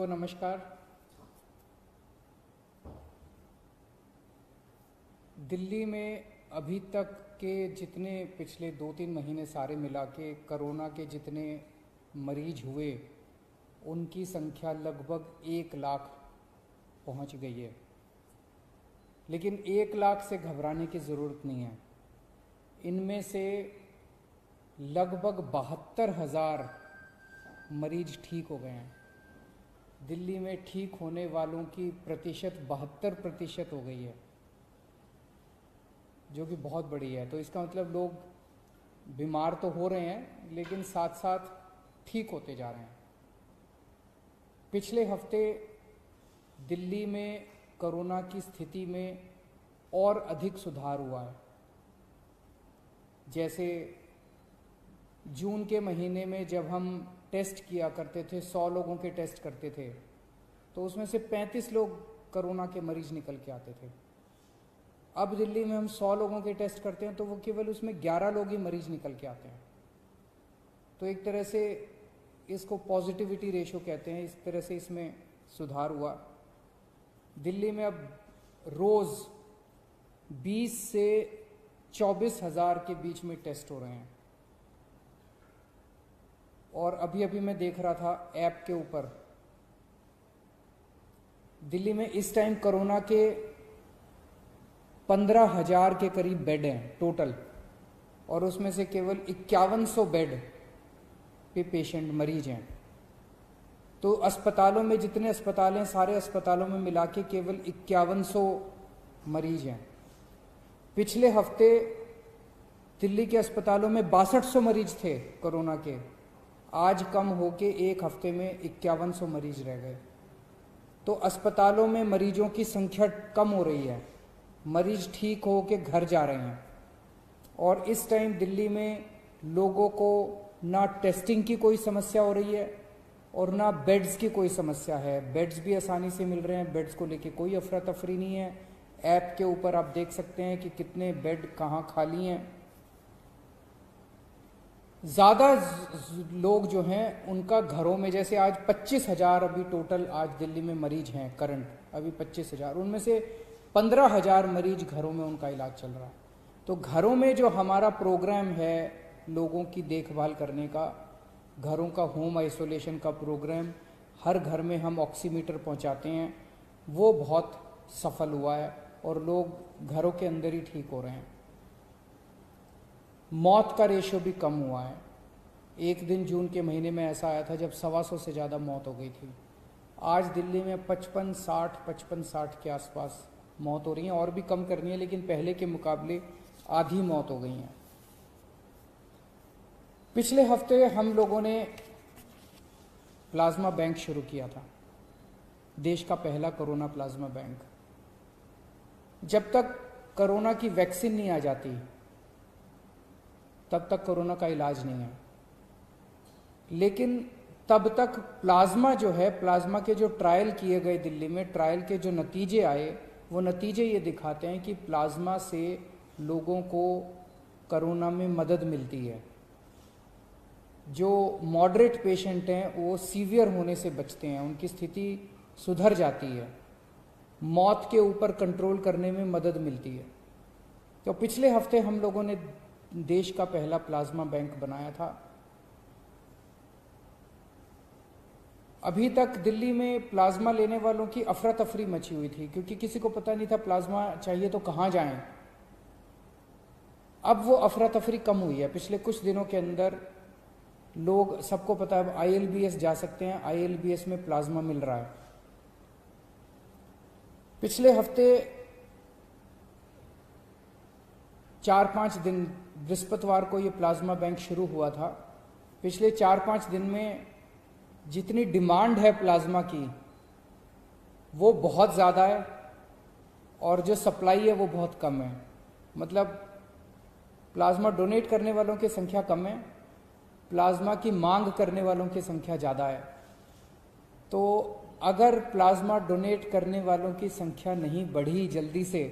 सबको नमस्कार। दिल्ली में अभी तक के जितने पिछले 2-3 महीने सारे मिला के कोरोना के जितने मरीज हुए उनकी संख्या लगभग 1 लाख पहुंच गई है। लेकिन 1 लाख से घबराने की ज़रूरत नहीं है। इनमें से लगभग 72,000 मरीज ठीक हो गए हैं। दिल्ली में ठीक होने वालों की प्रतिशत 72% हो गई है, जो कि बहुत बड़ी है। तो इसका मतलब लोग बीमार तो हो रहे हैं लेकिन साथ साथ ठीक होते जा रहे हैं। पिछले हफ्ते दिल्ली में कोरोना की स्थिति में और अधिक सुधार हुआ है। जैसे जून के महीने में जब हम टेस्ट किया करते थे, 100 लोगों के टेस्ट करते थे, तो उसमें से 35 लोग कोरोना के मरीज निकल के आते थे। अब दिल्ली में हम 100 लोगों के टेस्ट करते हैं तो वो केवल उसमें 11 लोग ही मरीज निकल के आते हैं। तो एक तरह से इसको पॉजिटिविटी रेशो कहते हैं। इस तरह से इसमें सुधार हुआ। दिल्ली में अब रोज़ 20 से 24,000 के बीच में टेस्ट हो रहे हैं। और अभी अभी मैं देख रहा था ऐप के ऊपर, दिल्ली में इस टाइम कोरोना के 15,000 के करीब बेड हैं टोटल, और उसमें से केवल 5100 बेड पे पेशेंट मरीज हैं। तो अस्पतालों में जितने अस्पताल हैं, सारे अस्पतालों में मिला के केवल 5100 मरीज हैं। पिछले हफ्ते दिल्ली के अस्पतालों में 6200 मरीज थे कोरोना के। आज कम होके एक हफ्ते में 5100 मरीज रह गए। तो अस्पतालों में मरीजों की संख्या कम हो रही है, मरीज ठीक हो के घर जा रहे हैं। और इस टाइम दिल्ली में लोगों को ना टेस्टिंग की कोई समस्या हो रही है और ना बेड्स की कोई समस्या है। बेड्स भी आसानी से मिल रहे हैं, बेड्स को लेके कोई अफरा तफरी नहीं है। ऐप के ऊपर आप देख सकते हैं कि कितने बेड कहाँ खाली हैं। ज़्यादा लोग जो हैं उनका घरों में, जैसे आज 25,000 अभी टोटल आज दिल्ली में मरीज हैं करंट, अभी 25,000, उनमें से 15,000 मरीज घरों में उनका इलाज चल रहा है। तो घरों में जो हमारा प्रोग्राम है लोगों की देखभाल करने का, घरों का होम आइसोलेशन का प्रोग्राम, हर घर में हम ऑक्सीमीटर पहुंचाते हैं, वो बहुत सफल हुआ है और लोग घरों के अंदर ही ठीक हो रहे हैं। मौत का रेशियो भी कम हुआ है। एक दिन जून के महीने में ऐसा आया था जब 125 से ज़्यादा मौत हो गई थी। आज दिल्ली में 55-60 के आसपास मौत हो रही है, और भी कम करनी है, लेकिन पहले के मुकाबले आधी मौत हो गई हैं। पिछले हफ्ते हम लोगों ने प्लाज्मा बैंक शुरू किया था, देश का पहला कोरोना प्लाज्मा बैंक। जब तक कोरोना की वैक्सीन नहीं आ जाती तब तक कोरोना का इलाज नहीं है। लेकिन तब तक प्लाज्मा जो है, प्लाज्मा के जो ट्रायल किए गए दिल्ली में, ट्रायल के जो नतीजे आए, वो नतीजे ये दिखाते हैं कि प्लाज्मा से लोगों को कोरोना में मदद मिलती है। जो मॉडरेट पेशेंट हैं वो सीवियर होने से बचते हैं, उनकी स्थिति सुधर जाती है, मौत के ऊपर कंट्रोल करने में मदद मिलती है। तो पिछले हफ्ते हम लोगों ने देश का पहला प्लाज्मा बैंक बनाया था। अभी तक दिल्ली में प्लाज्मा लेने वालों की अफरा तफरी मची हुई थी, क्योंकि किसी को पता नहीं था प्लाज्मा चाहिए तो कहाँ जाएं। अब वो अफरा तफरी कम हुई है। पिछले कुछ दिनों के अंदर लोग, सबको पता है ILBS जा सकते हैं, ILBS में प्लाज्मा मिल रहा है। पिछले हफ्ते 4-5 दिन, बृहस्पतिवार को ये प्लाज्मा बैंक शुरू हुआ था। पिछले 4-5 दिन में जितनी डिमांड है प्लाज्मा की वो बहुत ज़्यादा है, और जो सप्लाई है वो बहुत कम है। मतलब प्लाज्मा डोनेट करने वालों की संख्या कम है, प्लाज्मा की मांग करने वालों की संख्या ज़्यादा है। तो अगर प्लाज्मा डोनेट करने वालों की संख्या नहीं बढ़ी जल्दी से,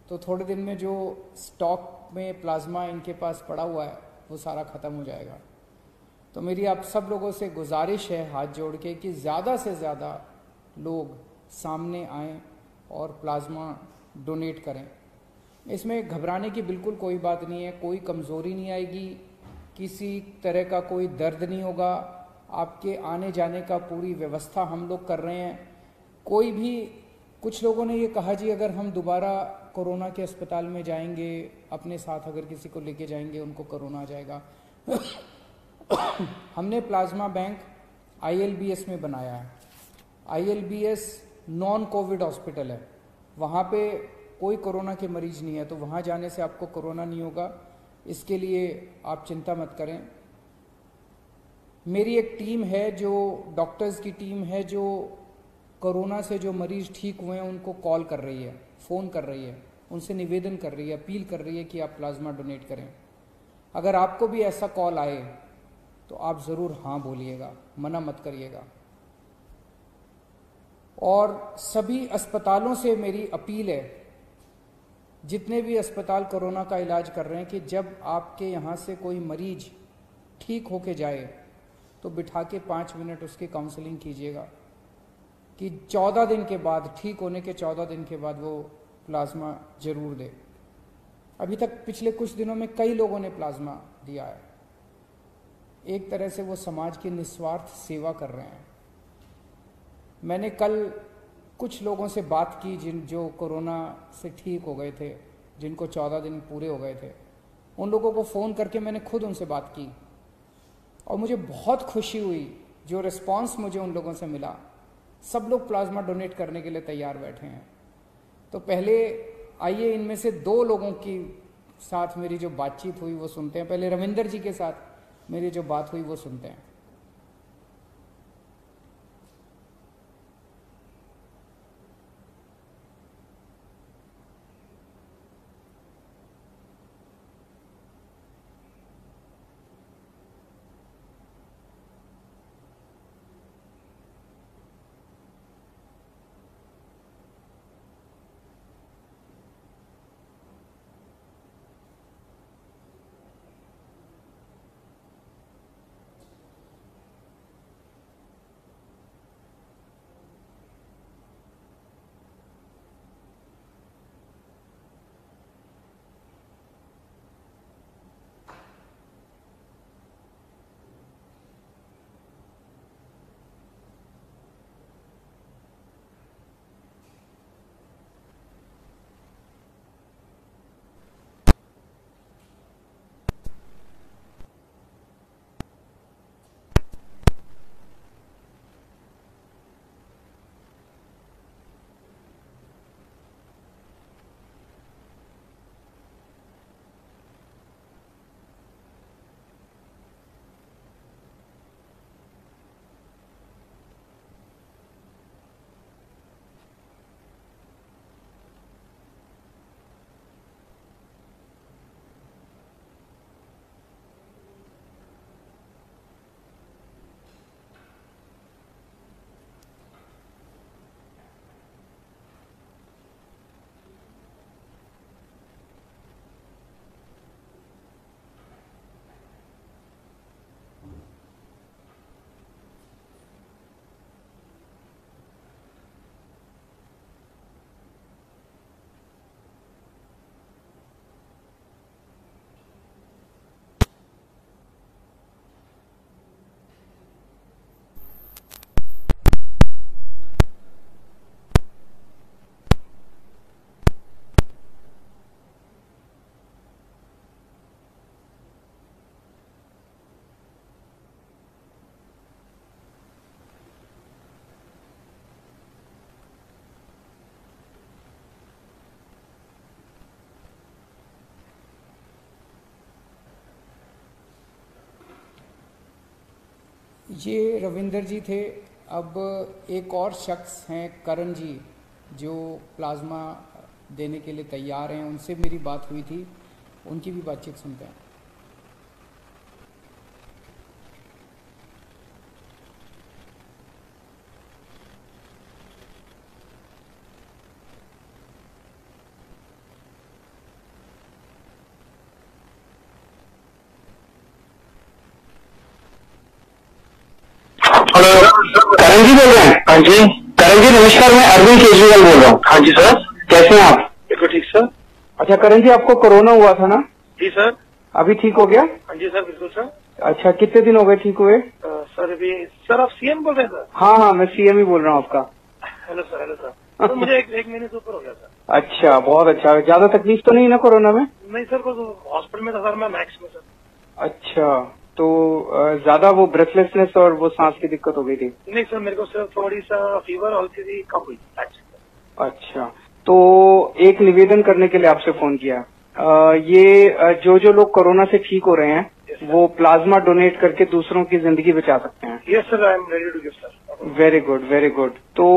तो थोड़े दिन में जो स्टॉक में प्लाज्मा इनके पास पड़ा हुआ है वो सारा ख़त्म हो जाएगा। तो मेरी आप सब लोगों से गुजारिश है हाथ जोड़ के कि ज़्यादा से ज़्यादा लोग सामने आएं और प्लाज्मा डोनेट करें। इसमें घबराने की बिल्कुल कोई बात नहीं है, कोई कमज़ोरी नहीं आएगी, किसी तरह का कोई दर्द नहीं होगा। आपके आने जाने का पूरी व्यवस्था हम लोग कर रहे हैं। कोई भी, कुछ लोगों ने ये कहा जी अगर हम दोबारा कोरोना के अस्पताल में जाएंगे, अपने साथ अगर किसी को लेके जाएंगे उनको कोरोना आ जाएगा। हमने प्लाज्मा बैंक ILBS में बनाया है। ILBS नॉन कोविड हॉस्पिटल है, वहाँ पे कोई कोरोना के मरीज नहीं है, तो वहाँ जाने से आपको कोरोना नहीं होगा, इसके लिए आप चिंता मत करें। मेरी एक टीम है, जो डॉक्टर्स की टीम है, जो कोरोना से जो मरीज ठीक हुए हैं उनको कॉल कर रही है, फ़ोन कर रही है, उनसे निवेदन कर रही है, अपील कर रही है कि आप प्लाज्मा डोनेट करें। अगर आपको भी ऐसा कॉल आए तो आप ज़रूर हाँ बोलिएगा, मना मत करिएगा। और सभी अस्पतालों से मेरी अपील है, जितने भी अस्पताल कोरोना का इलाज कर रहे हैं, कि जब आपके यहाँ से कोई मरीज ठीक होके जाए तो बिठा के 5 मिनट उसकी काउंसलिंग कीजिएगा कि 14 दिन के बाद, ठीक होने के 14 दिन के बाद वो प्लाज्मा जरूर दे। अभी तक पिछले कुछ दिनों में कई लोगों ने प्लाज्मा दिया है। एक तरह से वो समाज की निस्वार्थ सेवा कर रहे हैं। मैंने कल कुछ लोगों से बात की जो कोरोना से ठीक हो गए थे, जिनको 14 दिन पूरे हो गए थे, उन लोगों को फ़ोन करके मैंने खुद उनसे बात की और मुझे बहुत खुशी हुई जो रिस्पांस मुझे उन लोगों से मिला। सब लोग प्लाज्मा डोनेट करने के लिए तैयार बैठे हैं। तो पहले आइए इनमें से 2 लोगों की साथ मेरी जो बातचीत हुई वो सुनते हैं। पहले रविंदर जी के साथ मेरी जो बात हुई वो सुनते हैं। ये रविंदर जी थे। अब एक और शख्स हैं करण जी, जो प्लाज्मा देने के लिए तैयार हैं, उनसे मेरी बात हुई थी, उनकी भी बातचीत सुनते हैं। करण जी बोल रहे हैं? हाँ जी। करण जी नमस्कार, मैं अरविंद केजरीवाल बोल रहा हूँ। हाँ जी सर, कैसे हैं आप? बिल्कुल ठीक सर। अच्छा करण जी, आपको कोरोना हुआ था ना? जी सर। अभी ठीक हो गया? हाँ जी सर, बिल्कुल सर। अच्छा, कितने दिन हो गए ठीक हुए? सर अभी सर आप सीएम बोल रहे हैं सर? हाँ हाँ, मैं सीएम ही बोल रहा हूँ आपका। Hello sir, hello sir. तो मुझे एक महीने से ऊपर हो गया सर। अच्छा, बहुत अच्छा। ज्यादा तकलीफ तो नहीं ना कोरोना में? नहीं सर, कुछ हॉस्पिटल में था सर, मैं मैक्स में सर। अच्छा, तो ज्यादा वो ब्रेथलेसनेस और वो सांस की दिक्कत हो गई थी? नहीं सर, मेरे को सिर्फ थोड़ी सा फीवर हल्की सी कम हुई। अच्छा, तो एक निवेदन करने के लिए आपसे फोन किया। ये जो जो लोग कोरोना से ठीक हो रहे हैं वो प्लाज्मा डोनेट करके दूसरों की जिंदगी बचा सकते हैं। Yes sir, I am ready to give sir. Very good, very good. तो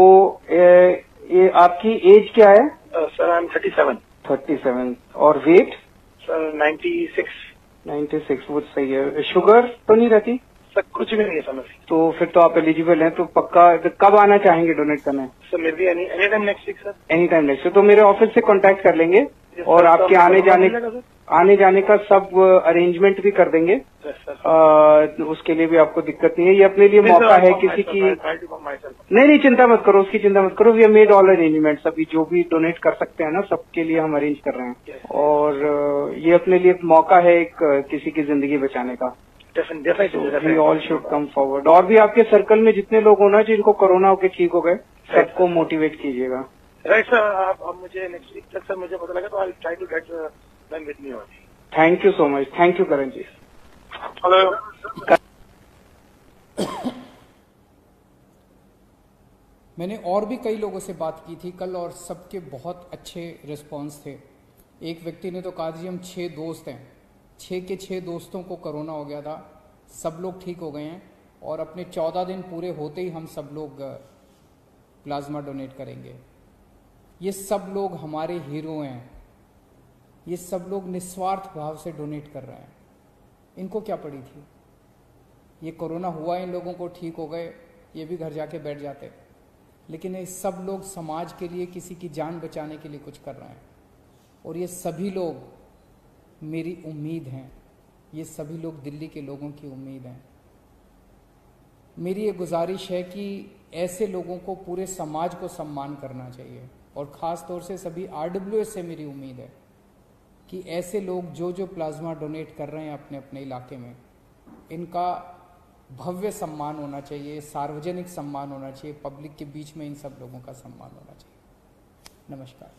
ये आपकी एज क्या है? Sir I am 37। 37। और वेट? सर 96। 96, वो सही है। शुगर तो नहीं रहती? सर कुछ भी नहीं है सर। तो फिर तो आप एलिजिबल हैं। तो पक्का कब आना चाहेंगे डोनेट करने? Sir maybe any time next week sir. Any time next. तो मेरे ऑफिस से कांटेक्ट कर लेंगे और आपके आने जाने का सब अरेंजमेंट भी कर देंगे। उसके लिए भी आपको दिक्कत नहीं है। ये अपने लिए मौका है किसी की। नहीं, चिंता मत करो, उसकी चिंता मत करो। We have made all arrangements. अभी जो भी डोनेट कर सकते हैं ना, सबके लिए हम अरेंज कर रहे हैं। और ये अपने लिए मौका है एक किसी की जिंदगी बचाने का। We all should come forward. और भी आपके सर्कल में जितने लोग हो ना जिनको कोरोना होके ठीक हो गए, सबको मोटिवेट कीजिएगा। Right sir. आप मुझे नेक्स्ट वीक तक सर मुझे पता लगा तो I try to get them with me only. Thank you so much. Thank you Karan ji. Hello. मैंने और भी कई लोगों से बात की थी कल और सबके बहुत अच्छे रिस्पांस थे। एक व्यक्ति ने तो कहा जी हम 6 दोस्त हैं, 6 के 6 दोस्तों को कोरोना हो गया था, सब लोग ठीक हो गए हैं और अपने 14 दिन पूरे होते ही हम सब लोग प्लाज्मा डोनेट करेंगे। ये सब लोग हमारे हीरो हैं। ये सब लोग निस्वार्थ भाव से डोनेट कर रहे हैं। इनको क्या पड़ी थी? ये कोरोना हुआ, इन लोगों को ठीक हो गए, ये भी घर जाके बैठ जाते। लेकिन ये सब लोग समाज के लिए, किसी की जान बचाने के लिए कुछ कर रहे हैं। और ये सभी लोग मेरी उम्मीद हैं। ये सभी लोग दिल्ली के लोगों की उम्मीद हैं। मेरी ये गुजारिश है कि ऐसे लोगों को पूरे समाज को सम्मान करना चाहिए। और ख़ास तौर से सभी RWS से मेरी उम्मीद है कि ऐसे लोग जो प्लाज्मा डोनेट कर रहे हैं अपने अपने इलाके में, इनका भव्य सम्मान होना चाहिए, सार्वजनिक सम्मान होना चाहिए, पब्लिक के बीच में इन सब लोगों का सम्मान होना चाहिए। नमस्कार।